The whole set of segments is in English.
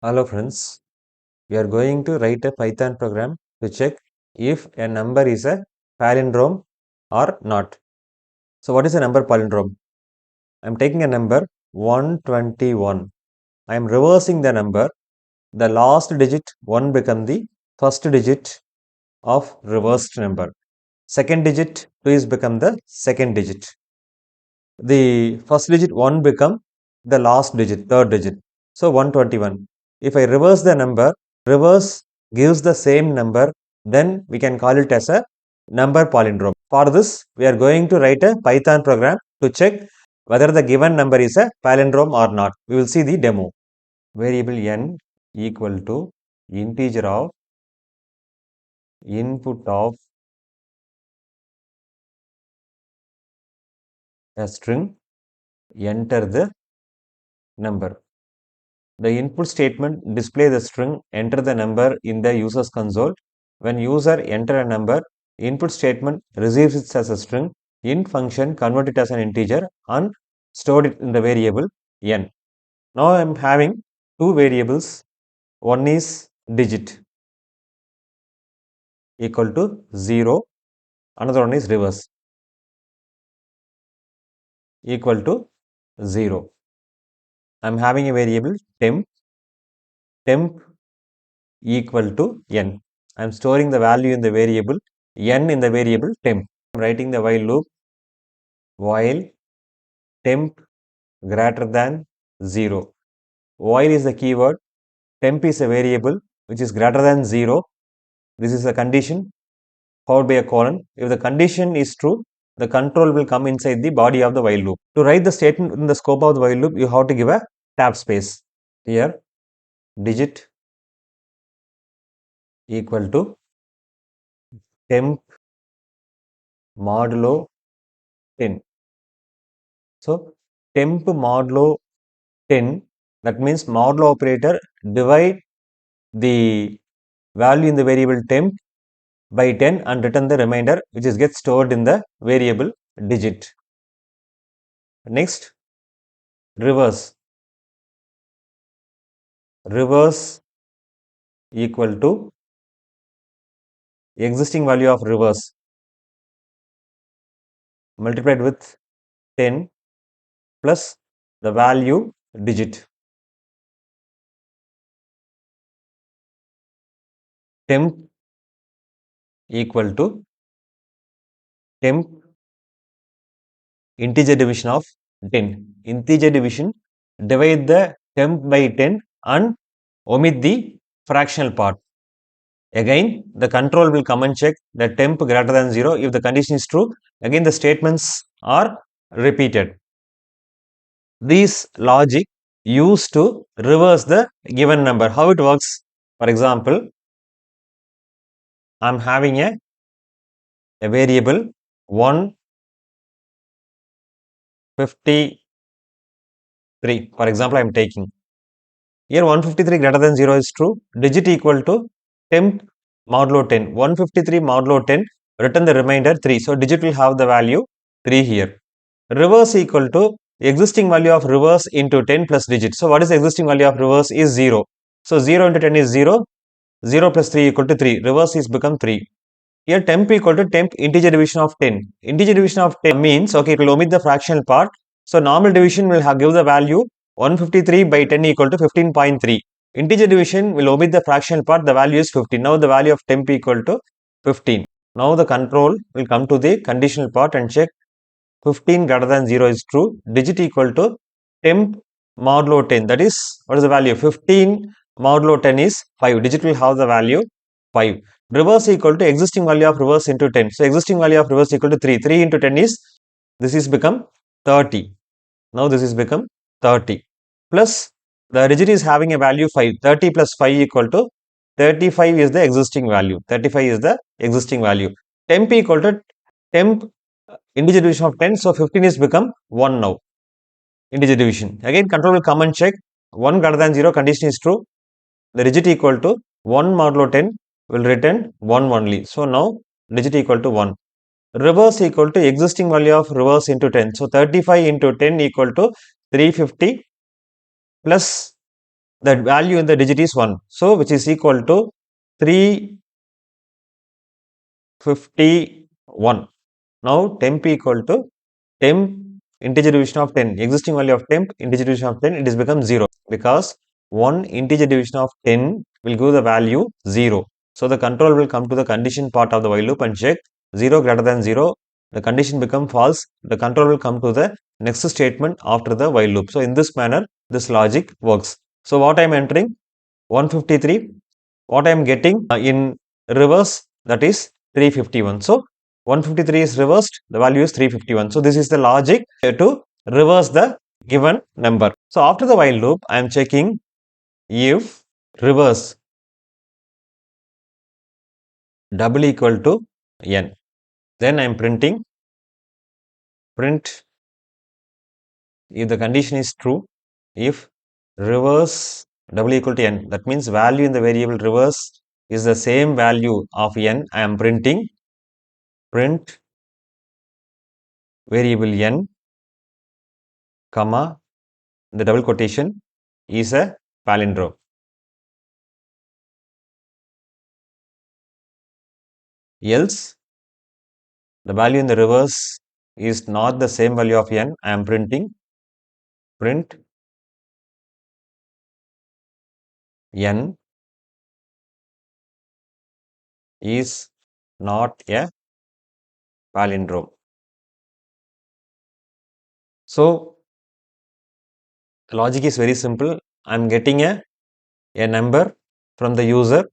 Hello friends, we are going to write a Python program to check if a number is a palindrome or not. So what is a number palindrome? I am taking a number 121. I am reversing the number. The last digit 1 become the first digit of reversed number. Second digit 2 is become the second digit. The first digit 1 become the last digit, third digit. So 121. If I reverse the number, reverse gives the same number, then we can call it as a number palindrome. For this, we are going to write a Python program to check whether the given number is a palindrome or not. We will see the demo. Variable n equal to integer of input of a string, enter the number. The input statement display the string, enter the number in the user's console. When user enter a number, input statement receives it as a string, int function convert it as an integer and stored it in the variable n. Now I am having two variables. One is digit equal to 0, another one is reverse equal to 0. I am having a variable temp equal to n. I am storing the value in the variable n in the variable temp. I am writing the while loop while temp greater than 0. While is the keyword, temp is a variable which is greater than 0. This is a condition followed by a colon. If the condition is true, the control will come inside the body of the while loop. To write the statement within the scope of the while loop, you have to give a tab space. Here digit equal to temp modulo 10. So temp modulo 10, that means modulo operator divide the value in the variable temp by 10 and return the remainder, which is gets stored in the variable digit. Next, reverse equal to existing value of reverse multiplied with 10 plus the value digit. Temp equal to temp integer division of 10. Integer division, divide the temp by 10 and omit the fractional part. Again, the control will come and check the temp greater than 0. If the condition is true, again the statements are repeated. These logic used to reverse the given number. How it works? For example, I am having a variable 153. For example, I am taking. Here 153 greater than 0 is true. Digit equal to temp modulo 10. 153 modulo 10, return the remainder 3. So digit will have the value 3 here. Reverse equal to existing value of reverse into 10 plus digit. So what is the existing value of reverse is 0. So 0 into 10 is 0. 0 plus 3 equal to 3. Reverse is become 3. Here temp equal to temp integer division of 10. Integer division of 10 means, okay, it will omit the fractional part. So normal division will give the value 153 by 10 equal to 15.3. Integer division will omit the fractional part. The value is 15. Now the value of temp equal to 15. Now the control will come to the conditional part and check 15 greater than 0 is true. Digit equal to temp modulo 10. That is, what is the value? 15 modulo 10 is 5. Digit will have the value 5. Reverse equal to existing value of reverse into 10. So existing value of reverse equal to 3. 3 into 10 is, this is become 30. Now this is become 30. Plus the digit is having a value 5. 30 plus 5 equal to 35 is the existing value. 35 is the existing value. Temp equal to temp integer division of 10. So 15 is become 1 now. Integer division. Again control will come and check 1 greater than 0 condition is true. The digit equal to 1 modulo 10 will return 1 only. So now digit equal to 1. Reverse equal to existing value of reverse into 10. So 35 into 10 equal to 350 plus the value in the digit is 1. So, which is equal to 351. Now, temp equal to temp integer division of 10. Existing value of temp integer division of 10, it is become 0 because 1 integer division of 10 will give the value 0. So, the control will come to the condition part of the while loop and check 0 greater than 0. The condition become false. The control will come to the next statement after the while loop. So, in this manner, this logic works. So, what I am entering 153. What I am getting in reverse, that is 351. So, 153 is reversed, the value is 351. So, this is the logic to reverse the given number. So, after the while loop, I am checking if reverse double equal to n. Then I am printing print if the condition is true, if reverse double equal to n, that means value in the variable reverse is the same value of n. I am printing print variable n comma the double quotation is a palindrome. Else the value in the reverse is not the same value of n. I am printing print n is not a palindrome. So the logic is very simple. I am getting a number from the user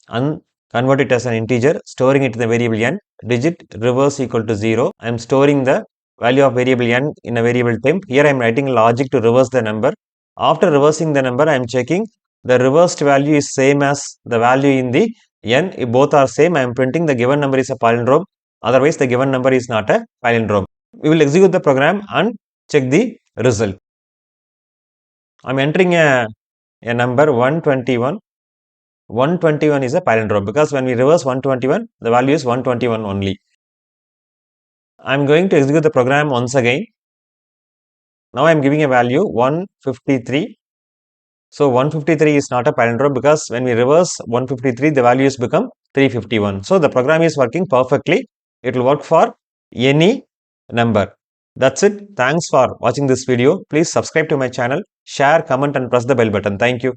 and convert it as an integer, storing it in the variable n, digit reverse equal to 0. I am storing the value of variable n in a variable temp. Here I am writing logic to reverse the number. After reversing the number, I am checking the reversed value is same as the value in the n. If both are same, I am printing the given number is a palindrome. Otherwise, the given number is not a palindrome. We will execute the program and check the result. I am entering a number 121. 121 is a palindrome because when we reverse 121, the value is 121 only. I am going to execute the program once again. Now I am giving a value 153. So 153 is not a palindrome because when we reverse 153, the value has become 351. So the program is working perfectly. It will work for any number. That's it. Thanks for watching this video. Please subscribe to my channel, share, comment and press the bell button. Thank you.